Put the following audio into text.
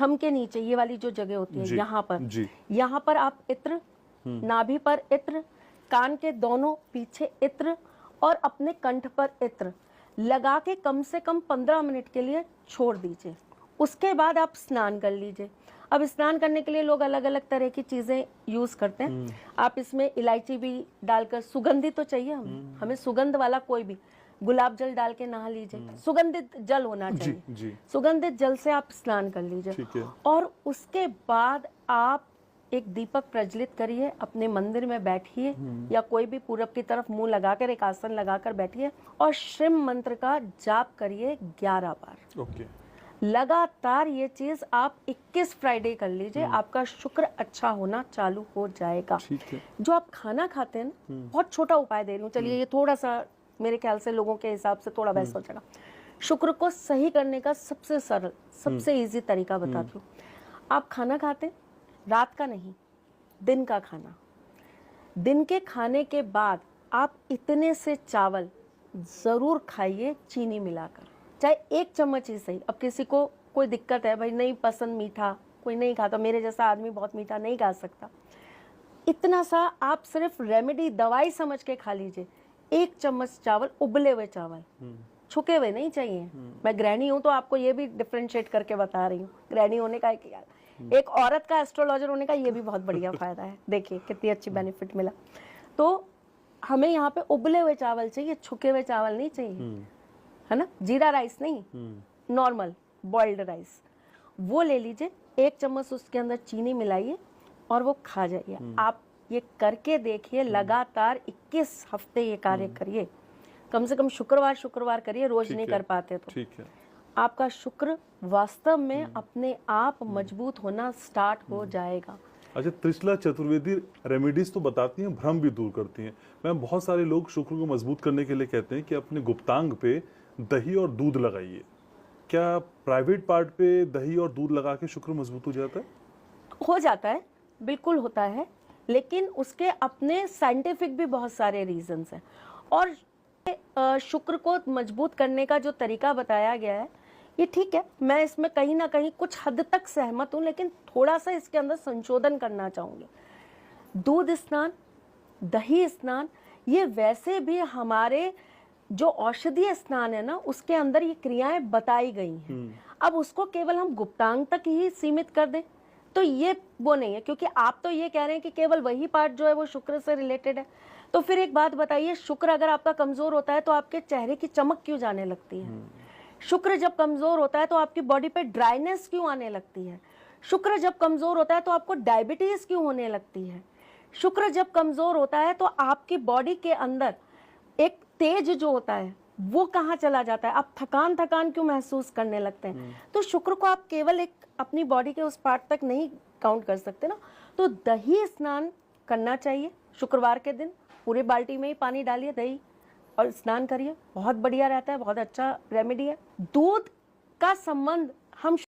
Thumb के नीचे ये वाली जो जगह होती है, यहाँ पर आप इत्र, नाभि पर इत्र, कान के दोनों पीछे इत्र और अपने कंठ पर इत्र लगा के कम से कम 15 मिनट के लिए छोड़ दीजिए। उसके बाद आप स्नान कर लीजिए। अब स्नान करने के लिए लोग अलग अलग तरह की चीजें यूज करते हैं। आप इसमें इलायची भी डालकर, सुगंधित तो चाहिए हमें सुगंध वाला कोई भी, गुलाब जल डाल के नहा लीजिए, सुगंधित जल होना चाहिए। सुगंधित जल से आप स्नान कर लीजिए और उसके बाद आप एक दीपक प्रज्वलित करिए, अपने मंदिर में बैठिए या कोई भी पूरब की तरफ मुंह लगाकर एक आसन लगाकर बैठिए और श्रीम मंत्र का जाप करिए 11 बार। लगातार ये चीज आप 21 फ्राइडे कर लीजिए, आपका शुक्र अच्छा होना चालू हो जाएगा। जो आप खाना खाते हैं ना, बहुत छोटा उपाय दे रही हूँ, चलिए ये थोड़ा सा मेरे ख्याल से लोगों के हिसाब से थोड़ा वैसा हो जाएगा। शुक्र को सही करने का सबसे सरल, सबसे इजी तरीका बताती हूँ। आप खाना खाते, रात का नहीं, दिन का खाना, दिन के खाने के बाद आप इतने से चावल जरूर खाइए चीनी मिलाकर, चाहे 1 चम्मच ही सही। अब किसी को कोई दिक्कत है, भाई नहीं पसंद मीठा, कोई नहीं खाता, मेरे जैसा आदमी बहुत मीठा नहीं खा सकता, इतना सा आप सिर्फ रेमेडी दवाई समझ के खा लीजिए। 1 चम्मच चावल, उबले हुए चावल, छुके हुए नहीं चाहिए। मैं गृहिणी हूँ तो आपको ये भी डिफरेंशिएट करके बता रही हूँ, गृहिणी होने का एक औरत का एस्ट्रोलॉजर होने का ये भी बहुत बढ़िया फायदा है। देखिए कितनी अच्छी बेनिफिट मिला। तो हमें यहाँ पे उबले हुए चावल चाहिए, छुके हुए चावल नहीं चाहिए, है ना। जीरा राइस नहीं, नॉर्मल बॉइल्ड राइस वो ले लीजिए। 1 चम्मच उसके अंदर चीनी मिलाइए और वो खा जाइए। आप ये करके देखिए, लगातार 21 हफ्ते ये कार्य करिए, कम से कम शुक्रवार शुक्रवार करिए, रोज नहीं कर पाते तो ठीक है। आपका शुक्र वास्तव में अपने आप मजबूत होना स्टार्ट हो जाएगा। अच्छा, त्रिशला चतुर्वेदी रेमेडीज तो बताती हैं, भ्रम भी दूर करती हैं। मैम, बहुत सारे लोग शुक्र को मजबूत करने के लिए कहते हैं कि अपने गुप्तांग पे दही और दूध लगाइए। क्या प्राइवेट पार्ट पे दही और दूध लगा के शुक्र मजबूत हो जाता है? हो जाता है, बिल्कुल होता है, लेकिन उसके अपने साइंटिफिक भी बहुत सारे रीजंस हैं। और शुक्र को मजबूत करने का जो तरीका बताया गया है ये ठीक है, मैं इसमें कहीं ना कहीं कुछ हद तक सहमत हूँ, लेकिन थोड़ा सा इसके अंदर संशोधन करना चाहूंगी। दूध स्नान, दही स्नान, ये वैसे भी हमारे जो औषधीय स्नान है ना, उसके अंदर ये क्रियाएं बताई गई हैं। अब उसको केवल हम गुप्तांग तक ही सीमित कर दें तो ये वो नहीं है, क्योंकि आप तो ये कह रहे हैं कि केवल वही पार्ट जो है वो शुक्र से रिलेटेड है। तो फिर एक बात बताइए, शुक्र अगर आपका कमजोर होता है तो आपके चेहरे की चमक क्यों जाने लगती है? शुक्र जब कमजोर होता है तो आपकी बॉडी पे ड्राइनेस क्यों आने लगती है? शुक्र जब कमजोर होता है तो आपको डायबिटीज क्यों होने लगती है? शुक्र जब कमजोर होता है तो आपकी बॉडी के अंदर एक तेज जो होता है वो कहाँ चला जाता है? आप थकान थकान क्यों महसूस करने लगते हैं? तो शुक्र को आप केवल एक अपनी बॉडी के उस पार्ट तक नहीं काउंट कर सकते ना। तो दही स्नान करना चाहिए शुक्रवार के दिन, पूरे बाल्टी में ही पानी डालिए दही और स्नान करिए, बहुत बढ़िया रहता है, बहुत अच्छा रेमेडी है। दूध का संबंध हम